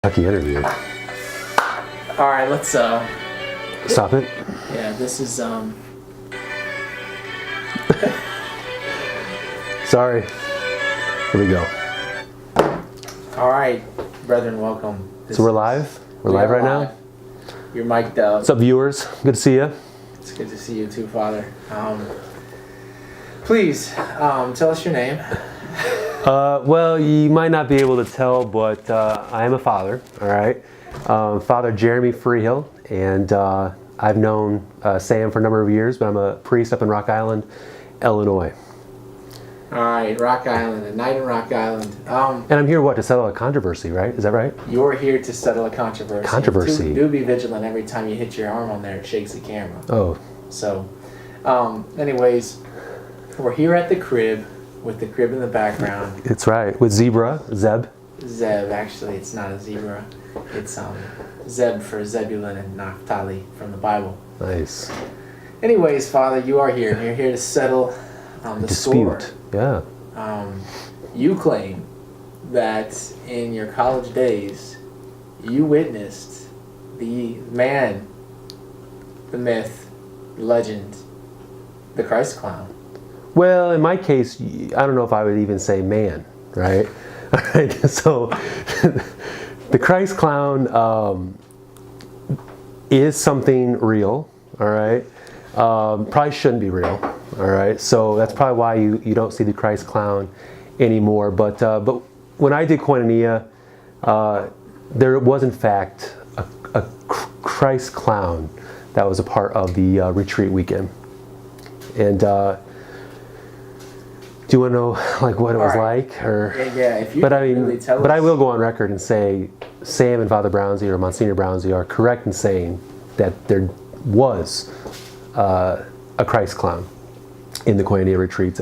Lucky interview. All right, let's Stop it. Yeah, this is Sorry. Here we go. All right, brethren, welcome. So we're live. We're live right now. You're mic'd up. What's up, viewers? Good to see you. It's good to see you too, Father. Please tell us your name. Well, you might not be able to tell, but I am a father. All right, Father Jeremy Freehill, and I've known Sam for a number of years, but I'm a priest up in Rock Island, Illinois. All right, Rock Island, a night in Rock Island. And I'm here, to settle a controversy, right? Is that right? You're here to settle a controversy. Controversy. Do be vigilant every time you hit your arm on there. It shakes the camera. Oh. So, anyways, we're here at the crib with the crib in the background. It's right. With Zeb. Zeb, actually, it's not a zebra. It's Zeb for Zebulun and Naphtali from the Bible. Nice. Anyways, Father, you are here. You're here to settle the dispute. score. Yeah. You claim that in your college days, you witnessed the man, the myth, the legend, the Christ clown. Well, in my case, I don't know if I would even say man, right? All right. So, the Christ clown is something real. All right. Probably shouldn't be real. All right. So that's probably why you don't see the Christ clown anymore. But when I did Koinonia, there was in fact a Christ clown that was a part of the retreat weekend. And do you want to know what it was like, or? Yeah, if you but I mean, really tell us. But I will go on record and say, Sam and Father Brownsy or Monsignor Brownsy are correct in saying that there was a Christ clown in the Koinonia retreats.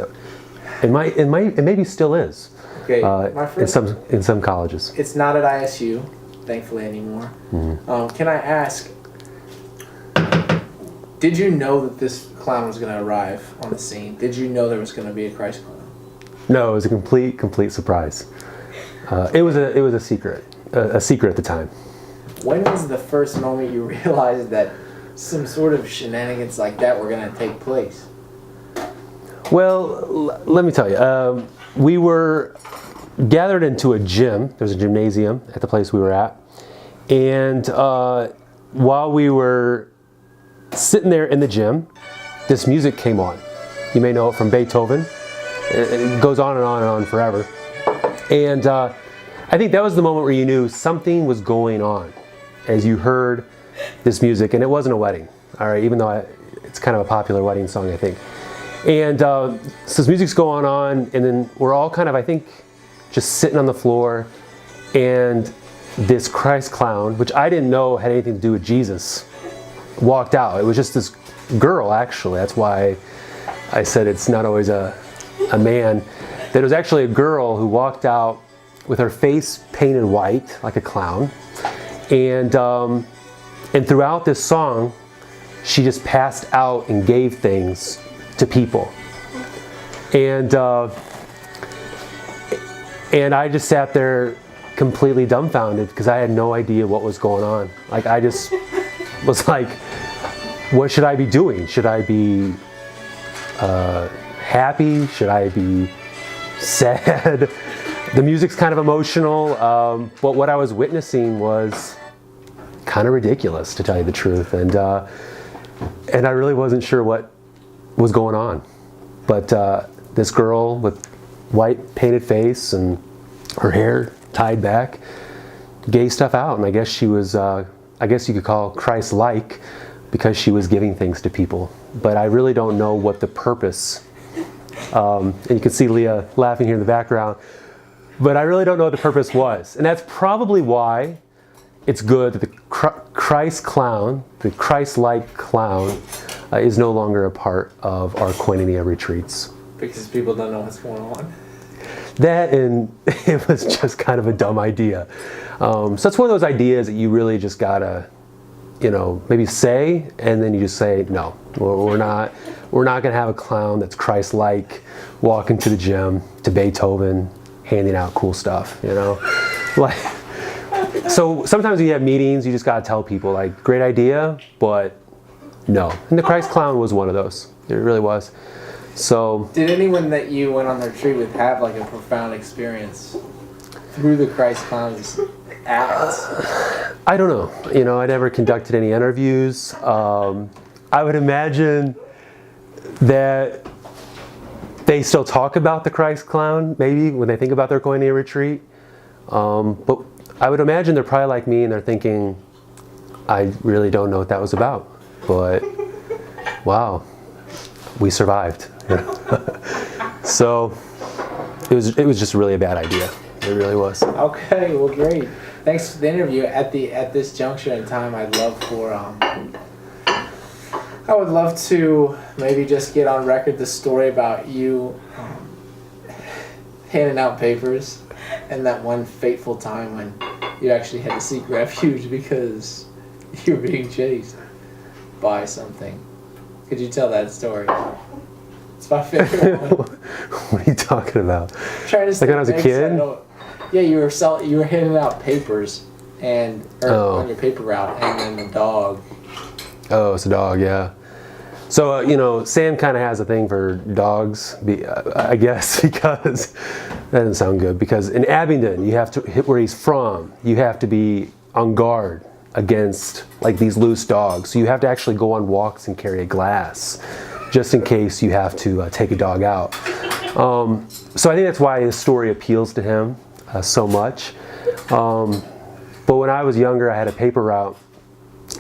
It maybe still is. Okay, my friend, in some colleges. It's not at ISU, thankfully, anymore. Mm-hmm. Can I ask? Did you know that this clown was going to arrive on the scene? Did you know there was going to be a Christ clown? No, it was a complete surprise. It was a secret at the time. When was the first moment you realized that some sort of shenanigans like that were going to take place? Well, let me tell you. We were gathered into a gym. There's a gymnasium at the place we were at, and while we were sitting there in the gym, this music came on. You may know it from Beethoven. It goes on and on and on forever. And I think that was the moment where you knew something was going on as you heard this music. And it wasn't a wedding, all right, even though it's kind of a popular wedding song, I think. And so this music's going on, and then we're all kind of, I think, just sitting on the floor. And this Christ clown, which I didn't know had anything to do with Jesus, walked out. It was just this girl, actually. That's why I said it's not always a man. That it was actually a girl who walked out with her face painted white like a clown, and throughout this song, she just passed out and gave things to people, and I just sat there completely dumbfounded because I had no idea what was going on. I just was like, what should I be doing? Should I be happy? Should I be sad? The music's kind of emotional, but what I was witnessing was kind of ridiculous, to tell you the truth, and I really wasn't sure what was going on. But this girl with white painted face and her hair tied back gave stuff out, and I guess she was, I guess you could call Christ-like, because she was giving things to people. But I really don't know what the purpose, and you can see Leah laughing here in the background, but I really don't know what the purpose was. And that's probably why it's good that the Christ clown, the Christ-like clown, is no longer a part of our Koinonia retreats. Because people don't know what's going on? That, and it was just kind of a dumb idea. So it's one of those ideas that you really just gotta, maybe say, and then you just say, no, we're not going to have a clown that's Christ-like walking to the gym to Beethoven, handing out cool stuff, So sometimes when you have meetings, you just got to tell people, like, great idea, but no. And the Christ clown was one of those. It really was. So, did anyone that you went on the retreat with have like a profound experience through the Christ clown's acts? I don't know. You know, I never conducted any interviews. I would imagine that they still talk about the Christ clown, maybe, when they think about their Koinonia retreat. But I would imagine they're probably like me and they're thinking, I really don't know what that was about. But, wow, we survived. You know? So, it was just really a bad idea. It really was. Okay, well, great. Thanks for the interview. At this juncture in time, I would love to maybe just get on record the story about you handing out papers, and that one fateful time when you actually had to seek refuge because you were being chased by something. Could you tell that story? It's my favorite one. What are you talking about? Trying to like when I was a kid? Yeah, you were handing out papers on your paper route, and then the dog. Oh, it's a dog, yeah. So, you know, Sam kind of has a thing for dogs, I guess, because that doesn't sound good. Because in Abingdon, you have to, where he's from, you have to be on guard against like these loose dogs. So you have to actually go on walks and carry a glass, just in case you have to take a dog out. So I think that's why his story appeals to him so much. But when I was younger, I had a paper route,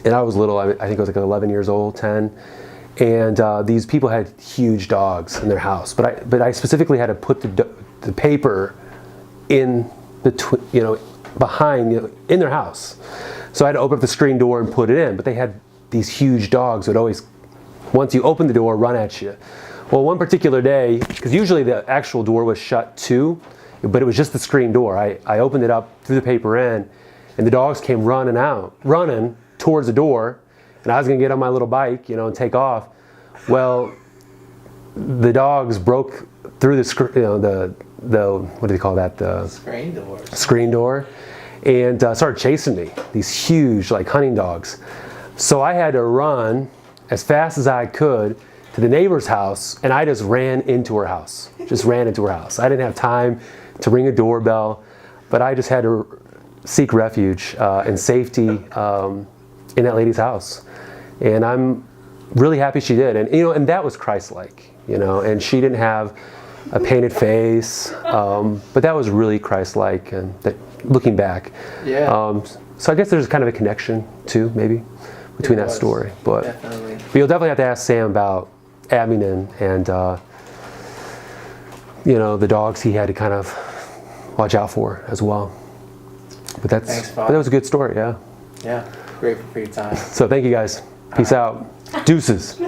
and I was little. I think I was like 11 years old, 10. And these people had huge dogs in their house, but I specifically had to put the paper in behind, in their house. So I had to open up the screen door and put it in. But they had these huge dogs that always, once you open the door, run at you. Well, one particular day, because usually the actual door was shut too, but it was just the screen door. I opened it up, threw the paper in, and the dogs came running towards the door. And I was going to get on my little bike, and take off. Well, the dogs broke through the what do they call that? The screen door, and started chasing me. These huge, like, hunting dogs. So I had to run as fast as I could to the neighbor's house, and I just ran into her house. I didn't have time to ring a doorbell, but I just had to seek refuge and safety in that lady's house. And I'm really happy she did. And that was Christ-like, and she didn't have a painted face, but that was really Christ-like, and looking back. Yeah. So I guess there's kind of a connection too, maybe, between that story. But you'll definitely have to ask Sam about Abingdon and the dogs he had to kind of watch out for as well. But that was a good story, yeah. Yeah, grateful for your time. So thank you guys. Peace out. Deuces.